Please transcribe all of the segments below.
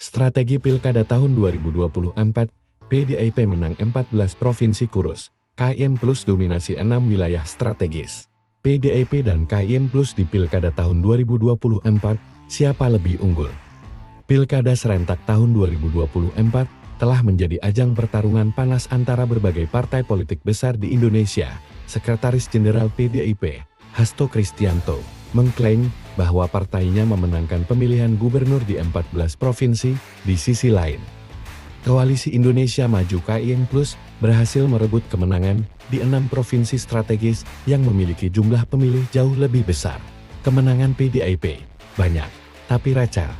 Strategi Pilkada tahun 2024, PDIP menang 14 provinsi kurus, KIM Plus dominasi 6 wilayah strategis. PDIP dan KIM Plus di Pilkada tahun 2024, siapa lebih unggul? Pilkada serentak tahun 2024 telah menjadi ajang pertarungan panas antara berbagai partai politik besar di Indonesia. Sekretaris Jenderal PDIP, Hasto Kristianto, mengklaim bahwa partainya memenangkan pemilihan gubernur di 14 provinsi. Di sisi lain, Koalisi Indonesia Maju KIM Plus berhasil merebut kemenangan di 6 provinsi strategis yang memiliki jumlah pemilih jauh lebih besar. Kemenangan PDIP banyak, tapi racal.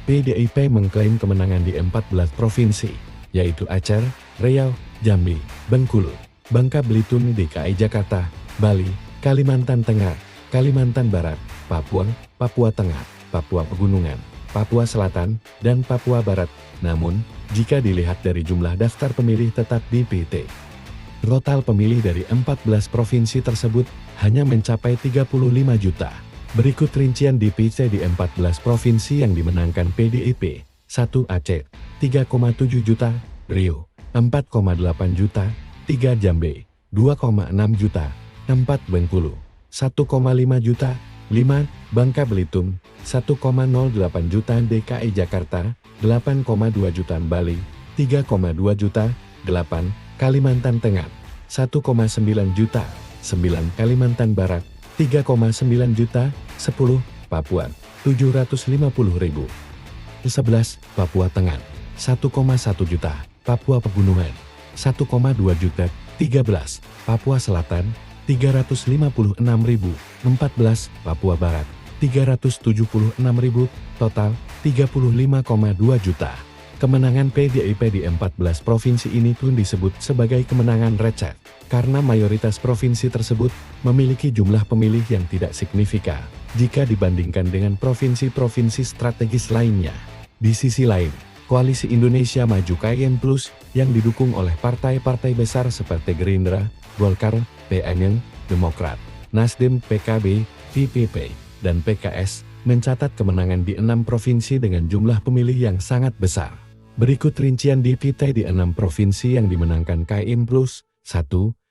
PDIP mengklaim kemenangan di 14 provinsi, yaitu Aceh, Riau, Jambi, Bengkulu, Bangka Belitung, DKI Jakarta, Bali, Kalimantan Tengah, Kalimantan Barat, Papua, Papua Tengah, Papua Pegunungan, Papua Selatan, dan Papua Barat. Namun, jika dilihat dari jumlah daftar pemilih tetap DPT, total pemilih dari 14 provinsi tersebut hanya mencapai 35 juta. Berikut rincian DPT di 14 provinsi yang dimenangkan PDIP. 1. Aceh, 3,7 juta, Riau, 4,8 juta, 3. Jambi, 2,6 juta, 4. Bengkulu, 1,5 juta, 5. Bangka Belitung, 1,08 juta, DKI Jakarta, 8,2 juta, Bali, 3,2 juta, 8. Kalimantan Tengah, 1,9 juta, 9. Kalimantan Barat, 3,9 juta, 10. Papua, 750.000. 11. Papua Tengah, 1,1 juta. Papua Pegunungan, 1,2 juta. 13. Papua Selatan, 356.000. 14. Papua Barat, 376.000. Total, 35,2 juta. Kemenangan PDIP di 14 provinsi ini pun disebut sebagai kemenangan receh, karena mayoritas provinsi tersebut memiliki jumlah pemilih yang tidak signifikan jika dibandingkan dengan provinsi-provinsi strategis lainnya. Di sisi lain, Koalisi Indonesia Maju KIM Plus yang didukung oleh partai-partai besar seperti Gerindra, Golkar, PNN, Demokrat, Nasdem, PKB, PPP, dan PKS mencatat kemenangan di 6 provinsi dengan jumlah pemilih yang sangat besar. Berikut rincian DPT di 6 provinsi yang dimenangkan KIM Plus. 1.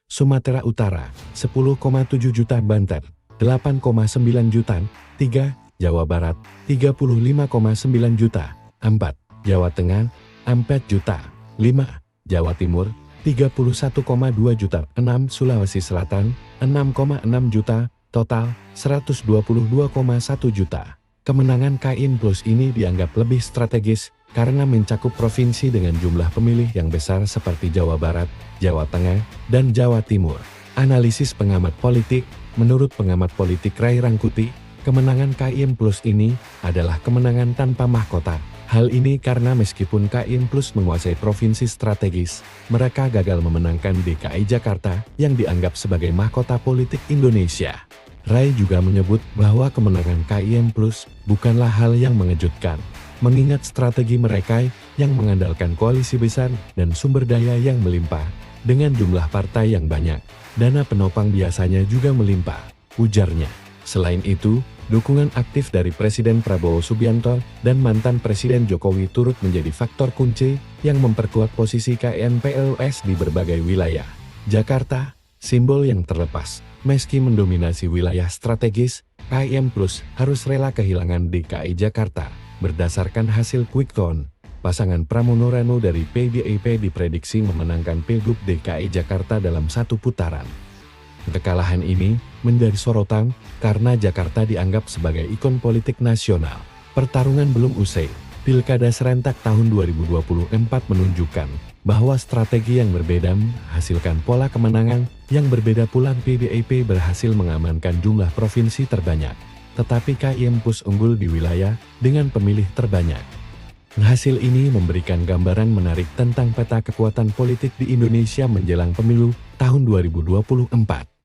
Sumatera Utara, 10,7 juta. Banten, 8,9 juta. 3. Jawa Barat, 35,9 juta. 4. Jawa Tengah, 4 juta. 5. Jawa Timur, 31,2 juta. 6. Sulawesi Selatan, 6,6 juta. Total, 122,1 juta. Kemenangan KIM Plus ini dianggap lebih strategis karena mencakup provinsi dengan jumlah pemilih yang besar seperti Jawa Barat, Jawa Tengah, dan Jawa Timur. Analisis pengamat politik, menurut pengamat politik Ray Rangkuti, kemenangan KIM Plus ini adalah kemenangan tanpa mahkota. Hal ini karena meskipun KIM Plus menguasai provinsi strategis, mereka gagal memenangkan DKI Jakarta yang dianggap sebagai mahkota politik Indonesia. Ray juga menyebut bahwa kemenangan KIM Plus bukanlah hal yang mengejutkan, mengingat strategi mereka yang mengandalkan koalisi besar dan sumber daya yang melimpah. Dengan jumlah partai yang banyak, dana penopang biasanya juga melimpah, ujarnya. Selain itu, dukungan aktif dari Presiden Prabowo Subianto dan mantan Presiden Jokowi turut menjadi faktor kunci yang memperkuat posisi KIM Plus di berbagai wilayah. Jakarta, simbol yang terlepas. Meski mendominasi wilayah strategis, KIM Plus harus rela kehilangan DKI Jakarta. Berdasarkan hasil quick count, pasangan Pramono Rano dari PDIP diprediksi memenangkan Pilgub DKI Jakarta dalam 1 putaran. Kekalahan ini menjadi sorotan karena Jakarta dianggap sebagai ikon politik nasional. Pertarungan belum usai. Pilkada serentak tahun 2024 menunjukkan bahwa strategi yang berbeda menghasilkan pola kemenangan yang berbeda pula. PDIP berhasil mengamankan jumlah provinsi terbanyak, tetapi KIM Plus unggul di wilayah dengan pemilih terbanyak. Hasil ini memberikan gambaran menarik tentang peta kekuatan politik di Indonesia menjelang pemilu tahun 2024.